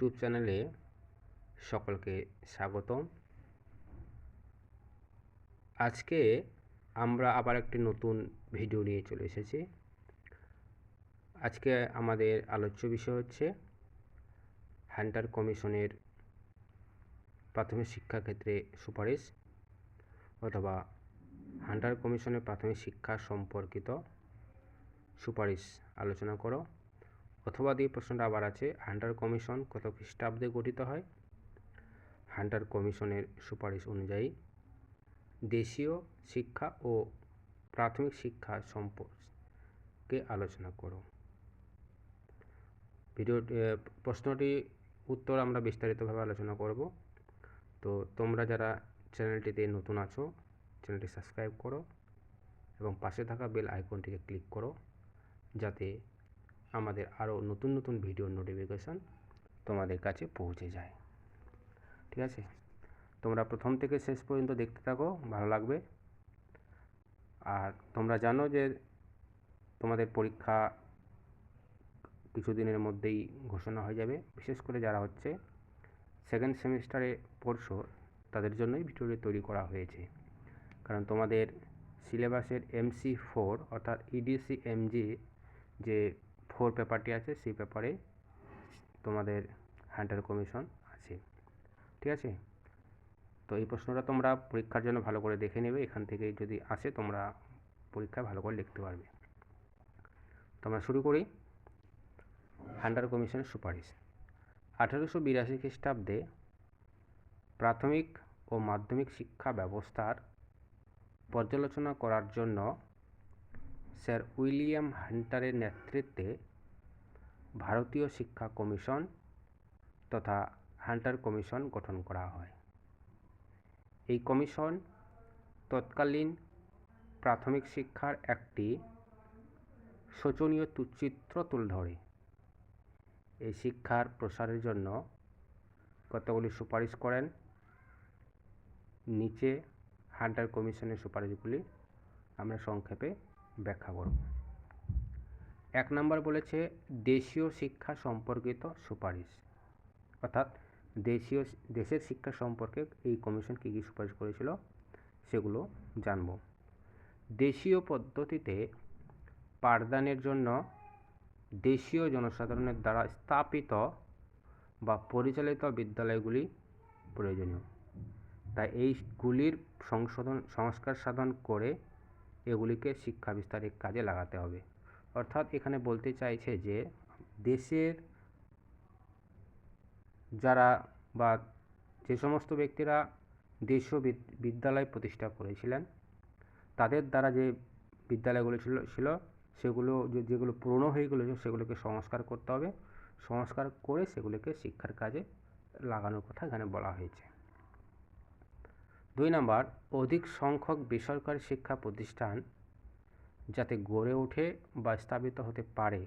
YouTube চ্যানেলে সকলকে স্বাগতম। আজকে আমরা আবার একটি নতুন ভিডিও নিয়ে চলে এসেছি। আজকে আমাদের আলোচ্য বিষয় হচ্ছে হান্টার কমিশনের প্রাথমিক শিক্ষা ক্ষেত্রে সুপারিশ অথবা হান্টার কমিশনের প্রাথমিক শিক্ষা সম্পর্কিত সুপারিশ আলোচনা করো। অথবা দিয়ে প্রশ্নটা আবার আছে, হান্টার কমিশন কত খ্রিস্টাব্দে গঠিত হয়? হান্টার কমিশনের সুপারিশ অনুযায়ী দেশীয় শিক্ষা ও প্রাথমিক শিক্ষা সম্পর্কে আলোচনা করো। প্রশ্নটি উত্তর আমরা বিস্তারিতভাবে আলোচনা করব। তো তোমরা যারা চ্যানেলটিতে নতুন আছো, চ্যানেলটি সাবস্ক্রাইব করো এবং পাশে থাকা বেল আইকনটিকে ক্লিক করো, যাতে আমাদের আরও নতুন নতুন ভিডিওর নোটিফিকেশান তোমাদের কাছে পৌঁছে যায়। ঠিক আছে, তোমরা প্রথম থেকে শেষ পর্যন্ত দেখতে থাকো, ভালো লাগবে। আর তোমরা জানো যে তোমাদের পরীক্ষা কিছুদিনের মধ্যেই ঘোষণা হয়ে যাবে। বিশেষ করে যারা হচ্ছে সেকেন্ড সেমিস্টারে পড়ছো তাদের জন্যই ভিডিওটি তৈরি করা হয়েছে। কারণ তোমাদের সিলেবাসের MC4 অর্থাৎ EDC-MG যে 4 পেপারটি আছে, সেই পেপারে তোমাদের হান্টার কমিশন আছে। ঠিক আছে, তো এই প্রশ্নটা তোমরা পরীক্ষার জন্য ভালো করে দেখে নেবে। এখান থেকে যদি আসে তোমরা পরীক্ষায় ভালো করে লিখতে পারবে। তোমরা শুরু করি। হান্টার কমিশনের সুপারিশ। 1882 খ্রিস্টাব্দে প্রাথমিক ও মাধ্যমিক শিক্ষা ব্যবস্থার পর্যালোচনা করার জন্য স্যার উইলিয়াম হান্টারের নেতৃত্বে ভারতীয় শিক্ষা কমিশন তথা হান্টার কমিশন গঠন করা হয়। এই কমিশন তৎকালীন প্রাথমিক শিক্ষার একটি শোচনীয় চিত্র তুলে ধরে। এই শিক্ষার প্রসারের জন্য কতগুলি সুপারিশ করেন। নিচে হান্টার কমিশনের সুপারিশগুলি আমরা সংক্ষেপে ব্যাখ্যা করব। 1 নম্বর বলেছে দেশীয় শিক্ষা সম্পর্কিত সুপারিশ, অর্থাৎ দেশের শিক্ষা সম্পর্কে এই কমিশন কী কী সুপারিশ করেছিল সেগুলো জানব। দেশীয় পদ্ধতিতে পাঠদানের জন্য দেশীয় জনসাধারণের দ্বারা স্থাপিত বা পরিচালিত বিদ্যালয়গুলি প্রয়োজনীয়। তাই এইগুলির সংস্কার সাধন করে এগুলিকে শিক্ষা বিস্তারের কাজে লাগাতে হবে। অর্থাৎ এখানে বলতে চাইছে যে দেশের যারা বা যে সমস্ত ব্যক্তিরা দেশীয় বিদ্যালয় প্রতিষ্ঠা করেছিলেন, তাদের দ্বারা যে বিদ্যালয়গুলো ছিল সেগুলো যেগুলো পুরনো হয়ে গেলো সেগুলোকে সংস্কার করতে হবে। সংস্কার করে সেগুলোকে শিক্ষার কাজে লাগানোর কথা এখানে বলা হয়েছে। 2 নম্বর, অধিক সংখ্যক বেসরকারি শিক্ষা প্রতিষ্ঠান যাতে গড়ে ওঠে বা স্থাপিত হতে পারে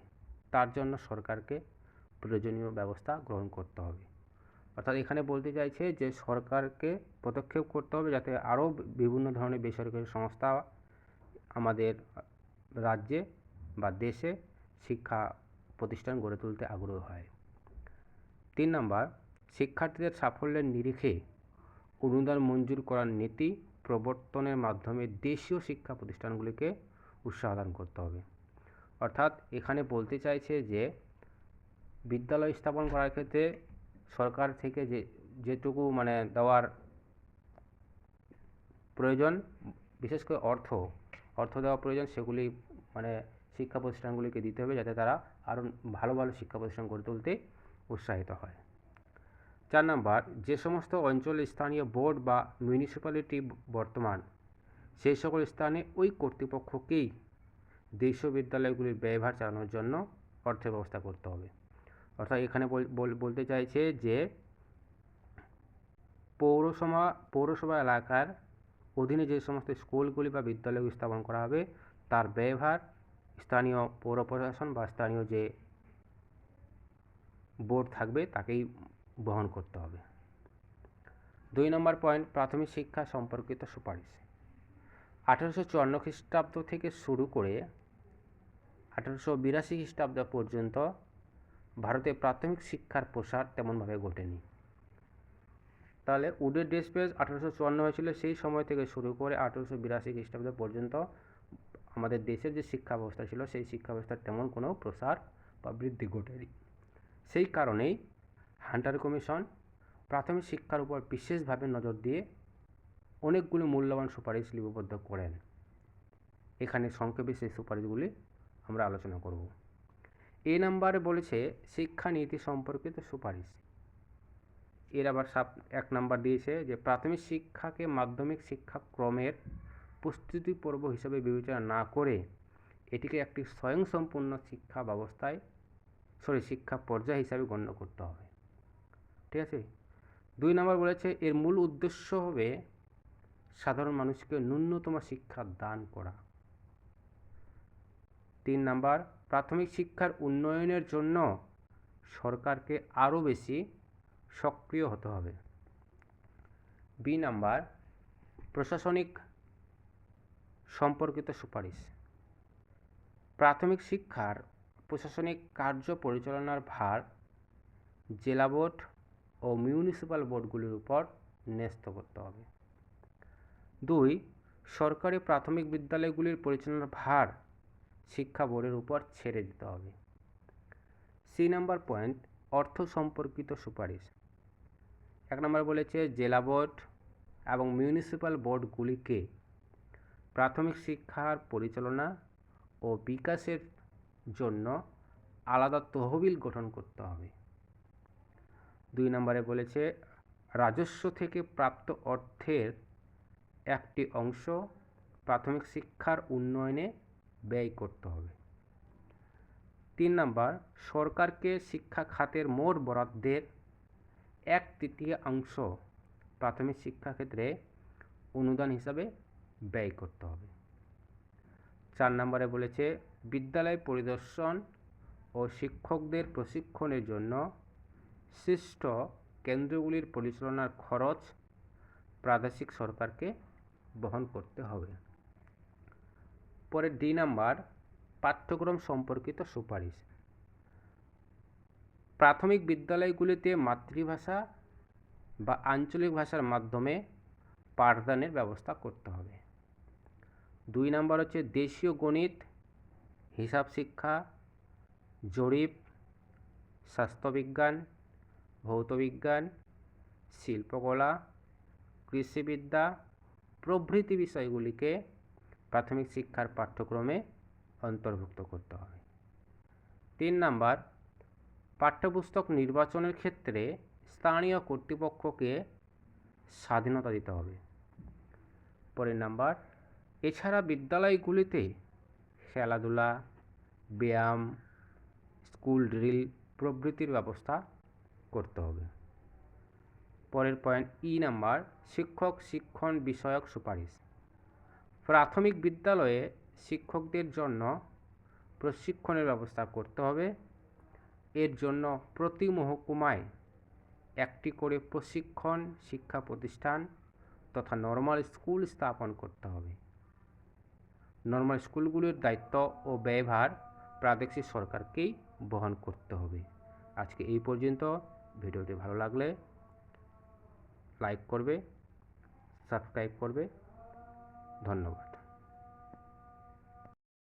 তার জন্য সরকারকে প্রয়োজনীয় ব্যবস্থা গ্রহণ করতে হবে। অর্থাৎ এখানে বলতে চাইছে যে সরকারকে পদক্ষেপ করতে হবে যাতে আরও বিভিন্ন ধরনের বেসরকারি সংস্থা আমাদের রাজ্যে বা দেশে শিক্ষা প্রতিষ্ঠান গড়ে তুলতে আগ্রহ হয়। 3 নম্বর, শিক্ষার্থীদের সাফল্যের নিরিখে অনুদান মঞ্জুর করার নীতি প্রবর্তনের মাধ্যমে দেশীয় শিক্ষা প্রতিষ্ঠানগুলিকে উৎসাহ দান করতে হবে। অর্থাৎ এখানে বলতে চাইছে যে বিদ্যালয় স্থাপন করার ক্ষেত্রে সরকার থেকে যেটুকু দেওয়ার প্রয়োজন, বিশেষ করে অর্থ দেওয়া প্রয়োজন, সেগুলি শিক্ষা প্রতিষ্ঠানগুলিকে দিতে হবে যাতে তারা আরও ভালো ভালো শিক্ষা প্রতিষ্ঠান গড়ে তুলতে উৎসাহিত হয়। 4 নম্বর, যে সমস্ত অঞ্চলে স্থানীয় বোর্ড বা মিউনিসিপ্যালিটি বর্তমান, সেই সকল স্থানে ওই কর্তৃপক্ষকেই দেশীয় বিদ্যালয়গুলির ব্যয়ভার চালানোর জন্য অর্থের ব্যবস্থা করতে হবে। অর্থাৎ এখানে বলতে চাইছে যে পৌরসভা এলাকার অধীনে যে সমস্ত স্কুলগুলি বা বিদ্যালয়গুলি স্থাপন করা হবে তার ব্যয়ভার স্থানীয় পৌর প্রশাসন বা স্থানীয় যে বোর্ড থাকবে তাকেই বহন করতে হবে। 2 নম্বর পয়েন্ট, প্রাথমিক শিক্ষা সম্পর্কিত সুপারিশ। 1854 খ্রিস্টাব্দ থেকে শুরু করে 1882 খ্রিস্টাব্দ পর্যন্ত ভারতে প্রাথমিক শিক্ষার প্রসার তেমনভাবে ঘটেনি। তাহলে উডের ডেস্ক বেঞ্চ 1854 হয়েছিল, সেই সময় থেকে শুরু করে 1882 খ্রিস্টাব্দ পর্যন্ত আমাদের দেশের যে শিক্ষা ব্যবস্থা ছিল সেই শিক্ষা ব্যবস্থার তেমন কোনো প্রসার বা বৃদ্ধি ঘটেনি। সেই কারণেই হান্টার কমিশন প্রাথমিক শিক্ষার উপর বিশেষভাবে নজর দিয়ে অনেকগুলি মূল্যবান সুপারিশ লিপিবদ্ধ করেন। এখানে সংক্ষেপে সেই সুপারিশগুলি আমরা আলোচনা করব। এ নাম্বারে বলেছে শিক্ষা নীতি সম্পর্কিত সুপারিশ। এর আবার 1 নাম্বার দিয়েছে যে প্রাথমিক শিক্ষাকে মাধ্যমিক শিক্ষাক্রমের প্রস্তুতি পর্ব হিসেবে বিবেচনা না করে এটিকে একটি স্বয়ংসম্পূর্ণ শিক্ষা ব্যবস্থায় শিক্ষা পর্যায় হিসাবে গণ্য করতে হবে। ঠিক আছে। 2 নাম্বার বলেছে এর মূল উদ্দেশ্য হবে সাধারণ মানুষকে ন্যূনতম শিক্ষা দান করা। 3 নাম্বার প্রাথমিক শিক্ষার উন্নয়নের জন্য সরকারকে আরও বেশি সক্রিয় হতে হবে। বি নাম্বার প্রশাসনিক সম্পর্কিত সুপারিশ। প্রাথমিক শিক্ষার প্রশাসনিক কার্য পরিচালনার ভার জেলা বোর্ড ও মিউনিসিপ্যাল বোর্ডগুলির উপর ন্যস্ত করতে হবে। 2 সরকারি প্রাথমিক বিদ্যালয়গুলির পরিচালনার ভার শিক্ষা বোর্ডের উপর ছেড়ে দিতে হবে। সি নাম্বার পয়েন্ট অর্থ সম্পর্কিত সুপারিশ। 1 নম্বর বলেছে জেলা বোর্ড এবং মিউনিসিপ্যাল বোর্ডগুলিকে প্রাথমিক শিক্ষার পরিচালনা ও বিকাশের জন্য আলাদা তহবিল গঠন করতে হবে। 2 নম্বরে বলেছে রাজস্ব থেকে প্রাপ্ত অর্থের একটি অংশ প্রাথমিক শিক্ষার উন্নয়নে ব্যয় করতে হবে। 3 নম্বর সরকারকে শিক্ষা খাতের মোট বরাদ্দের 1/3 প্রাথমিক শিক্ষা ক্ষেত্রে অনুদান হিসাবে ব্যয় করতে হবে। 4 নম্বরে বলেছে বিদ্যালয় পরিদর্শন ও শিক্ষকদের প্রশিক্ষণের জন্য সৃষ্ট কেন্দ্রগুলির পরিচালনার খরচ প্রাদেশিক সরকারকে বহন করতে হবে। পরে ডি নাম্বার পাঠ্যক্রম সম্পর্কিত সুপারিশ। প্রাথমিক বিদ্যালয়গুলিতে মাতৃভাষা বা আঞ্চলিক ভাষার মাধ্যমে পাঠদানের ব্যবস্থা করতে হবে। 2 নাম্বার হচ্ছে দেশীয় গণিত, হিসাব শিক্ষা, জরিপ, স্বাস্থ্যবিজ্ঞান, ভৌতবিজ্ঞান, শিল্পকলা, কৃষিবিদ্যা প্রভৃতি বিষয়গুলিকে প্রাথমিক শিক্ষার পাঠ্যক্রমে অন্তর্ভুক্ত করতে হবে। 3 নাম্বার পাঠ্যপুস্তক নির্বাচনের ক্ষেত্রে স্থানীয় কর্তৃপক্ষকে স্বাধীনতা দিতে হবে। পরের নাম্বার এছাড়া বিদ্যালয়গুলিতে খেলাধুলা, ব্যায়াম, স্কুল ড্রিল প্রভৃতির ব্যবস্থা করতে হবে। পরের পয়েন্ট ই নাম্বার শিক্ষক শিক্ষণ বিষয়ক সুপারিশ। প্রাথমিক বিদ্যালয়ে শিক্ষকদের জন্য প্রশিক্ষণের ব্যবস্থা করতে হবে। এর জন্য প্রতি মহকুমায় একটি করে প্রশিক্ষণ শিক্ষা প্রতিষ্ঠান তথা নর্মাল স্কুল স্থাপন করতে হবে। নর্মাল স্কুলগুলির দায়িত্ব ও ব্যয়ভার প্রাদেশিক সরকারকেই বহন করতে হবে। আজকে এই পর্যন্ত। ভিডিওটি ভালো লাগলে লাইক করবে, সাবস্ক্রাইব করবে। ধন্যবাদ।